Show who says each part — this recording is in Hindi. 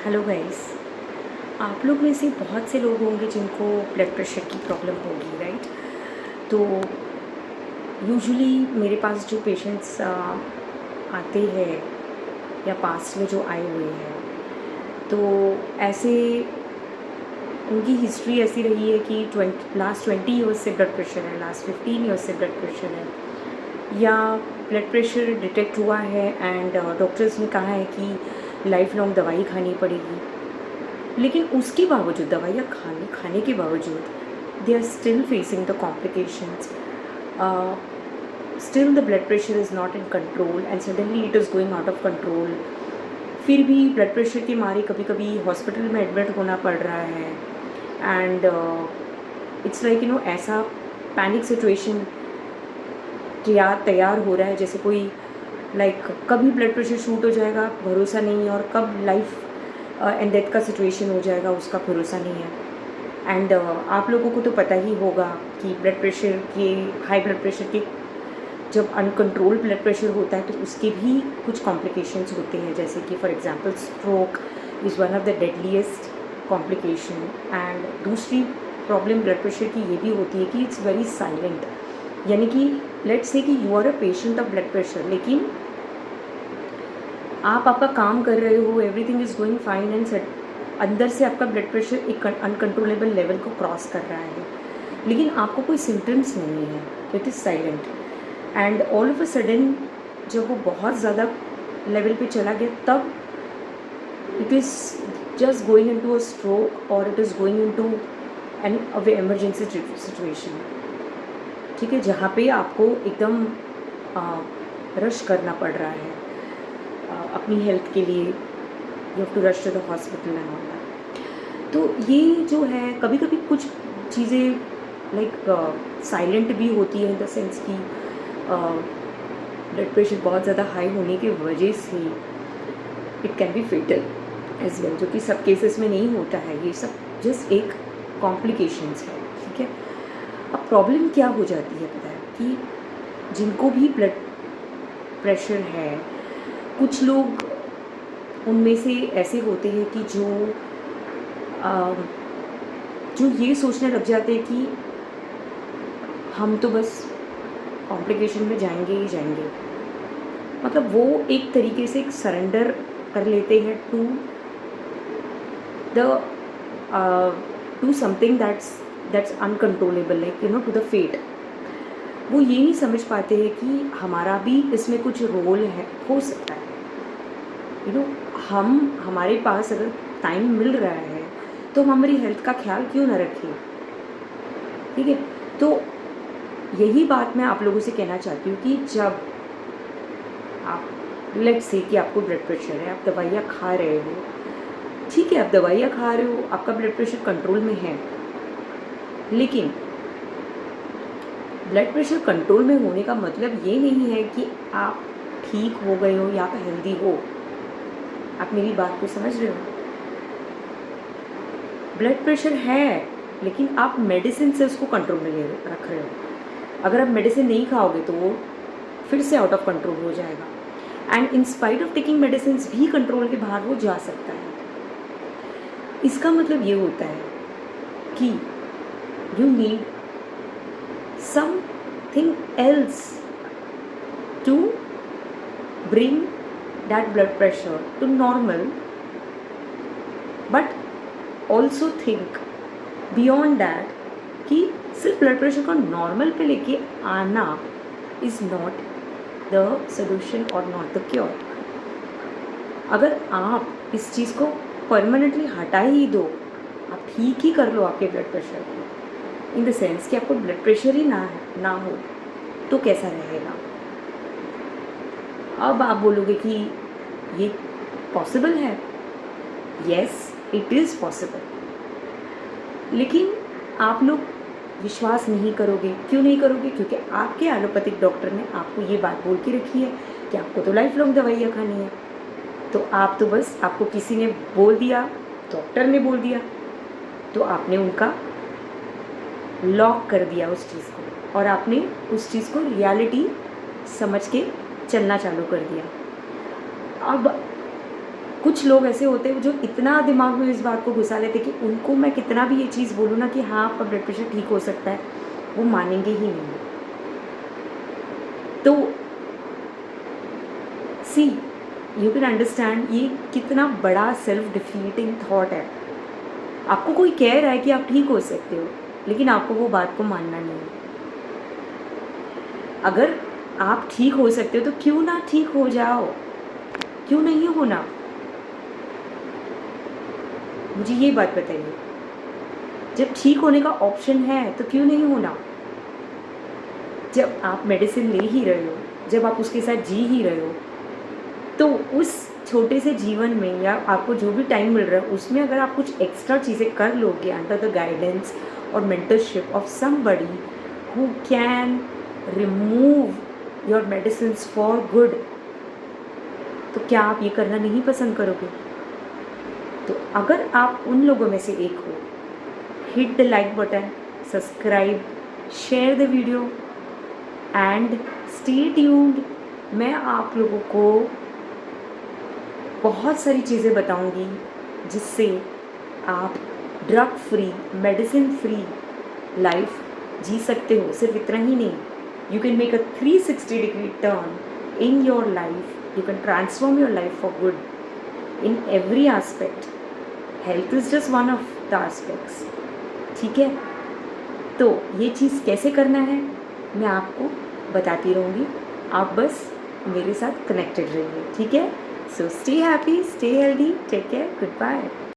Speaker 1: Hello guys. आप लोग में से बहुत से लोग होंगे जिनको ब्लड प्रेशर की प्रॉब्लम होगी, राइट? तो यूजुअली मेरे पास जो पेशेंट्स आते हैं या पास्ट में जो आए हुए हैं, तो ऐसे उनकी हिस्ट्री ऐसी रही है कि लास्ट 20 ईयर्स से ब्लड प्रेशर है, लास्ट 15 ईयर्स से ब्लड प्रेशर है, या ब्लड प्रेशर डिटेक्ट हुआ है एंड डॉक्टर्स ने कहा है कि लाइफ लॉन्ग दवाई खानी पड़ेगी, लेकिन उसके बावजूद दवाइयाँ खाने के बावजूद they are still facing the complications, still the blood pressure is not in control and suddenly it is going out of control. फिर भी ब्लड प्रेशर के मारे कभी कभी हॉस्पिटल में एडमिट होना पड़ रहा है एंड इट्स लाइक ऐसा पैनिक सिचुएशन तैयार हो रहा है जैसे कोई कभी ब्लड प्रेशर शूट हो जाएगा भरोसा नहीं है, और कब लाइफ एंड डेथ का सिचुएशन हो जाएगा उसका भरोसा नहीं है। एंड आप लोगों को तो पता ही होगा कि ब्लड प्रेशर के हाई ब्लड प्रेशर के जब अनकंट्रोल्ड ब्लड प्रेशर होता है तो उसके भी कुछ कॉम्प्लिकेशंस होते हैं, जैसे कि for example stroke is one of the deadliest complication. And दूसरी प्रॉब्लम ब्लड प्रेशर की ये भी होती है कि इट्स वेरी साइलेंट, यानी कि लेट्स से कि you are a patient of blood pressure, लेकिन आप आपका काम कर रहे हो, everything is going fine and set, अंदर से आपका ब्लड प्रेशर एक अनकंट्रोलेबल लेवल को क्रॉस कर रहा है, लेकिन आपको कोई सिम्टम्स नहीं है, it is silent. And all of a sudden जब वो बहुत ज़्यादा लेवल पे चला गया तब it is just going into a stroke और it is going into an emergency situation, ठीक है, जहाँ पे आपको एकदम रश करना पड़ रहा है अपनी हेल्थ के लिए, you have to rush to the hospital and all that. तो ये जो है कभी कभी कुछ चीज़ें साइलेंट भी होती है इन द सेंस कि ब्लड प्रेशर बहुत ज़्यादा हाई होने की वजह से it can be fatal as well, जो कि सब केसेस में नहीं होता है, ये सब जस्ट एक कॉम्प्लिकेशंस है, ठीक है। अब प्रॉब्लम क्या हो जाती है पता है कि जिनको भी ब्लड प्रेशर है, कुछ लोग उनमें से ऐसे होते हैं कि जो ये सोचने लग जाते हैं कि हम तो बस कॉम्प्लिकेशन में जाएंगे ही जाएंगे, मतलब वो एक तरीके से एक सरेंडर कर लेते हैं to something that's uncontrollable, to the fate. वो ये नहीं समझ पाते हैं कि हमारा भी इसमें कुछ रोल है, हो सकता है, हमारे पास अगर टाइम मिल रहा है तो हम हमारी हेल्थ का ख्याल क्यों ना रखें, ठीक है। तो यही बात मैं आप लोगों से कहना चाहती हूँ कि जब आप लेट्स से कि आपको ब्लड प्रेशर है, आप दवाइयाँ खा रहे हो, ठीक है, आप दवाइयाँ खा रहे हो, आपका ब्लड प्रेशर कंट्रोल में है, लेकिन ब्लड प्रेशर कंट्रोल में होने का मतलब ये नहीं है कि आप ठीक हो गए हो या आप हेल्दी हो। आप मेरी बात को समझ रहे हो? ब्लड प्रेशर है, लेकिन आप मेडिसिन से उसको कंट्रोल में रख रहे हो। अगर आप मेडिसिन नहीं खाओगे तो वो फिर से आउट ऑफ कंट्रोल हो जाएगा, and in spite of taking medicine भी कंट्रोल के बाहर वो जा सकता है। इसका मतलब ये होता है कि you need something else to bring that blood pressure to normal, but also think beyond that कि सिर्फ ब्लड प्रेशर को नॉर्मल पे लेके आना इज़ नॉट द सोल्यूशन और नॉट द क्योर। अगर आप इस चीज़ को परमानेंटली हटा ही दो, आप ठीक ही कर लो आपके ब्लड प्रेशर को, इन द सेंस कि आपको ब्लड प्रेशर ही ना हो, तो कैसा रहेगा? अब आप बोलोगे कि ये पॉसिबल है, येस इट इज़ पॉसिबल, लेकिन आप लोग विश्वास नहीं करोगे। क्यों नहीं करोगे? क्योंकि आपके एलोपैथिक डॉक्टर ने आपको ये बात बोल के रखी है कि आपको तो लाइफ लॉन्ग दवाइयाँ खानी है, तो आप तो बस, आपको किसी ने बोल दिया, डॉक्टर ने बोल दिया, तो आपने उनका लॉक कर दिया उस चीज़ को, और आपने उस चीज़ को रियलिटी समझ के चलना चालू कर दिया। अब कुछ लोग ऐसे होते हैं जो इतना दिमाग में इस बात को घुसा लेते कि उनको मैं कितना भी ये चीज़ बोलूँ ना कि हाँ आपका ब्लड प्रेशर ठीक हो सकता है, वो मानेंगे ही नहीं। तो सी यू कैन अंडरस्टैंड ये कितना बड़ा सेल्फ डिफीटिंग थॉट है। आपको कोई कह रहा है कि आप ठीक हो सकते हो, लेकिन आपको वो बात को मानना नहीं है। अगर आप ठीक हो सकते हो तो क्यों ना ठीक हो जाओ, क्यों नहीं होना? मुझे ये बात बताइए, जब ठीक होने का ऑप्शन है तो क्यों नहीं होना? जब आप मेडिसिन ले ही रहे हो, जब आप उसके साथ जी ही रहे हो, तो उस छोटे से जीवन में या आपको जो भी टाइम मिल रहा है उसमें अगर आप कुछ एक्स्ट्रा चीज़ें कर लोगे अंडर द गाइडेंस और mentorship of somebody who can remove your medicines for good, तो क्या आप ये करना नहीं पसंद करोगे? तो अगर आप उन लोगों में से एक हो, hit the like button, subscribe, share the video and stay tuned. मैं आप लोगों को बहुत सारी चीज़ें बताऊंगी जिससे आप drug free, medicine free life जी सकते हो। सिर्फ इतना ही नहीं, you can make a 360 degree turn in your life, you can transform your life for good in every aspect. Health is just one of the aspects, ठीक है? तो ये चीज़ कैसे करना है मैं आपको बताती रहूँगी, आप बस मेरे साथ कनेक्टेड रहिए, ठीक है? So stay happy, stay healthy, take care, good bye.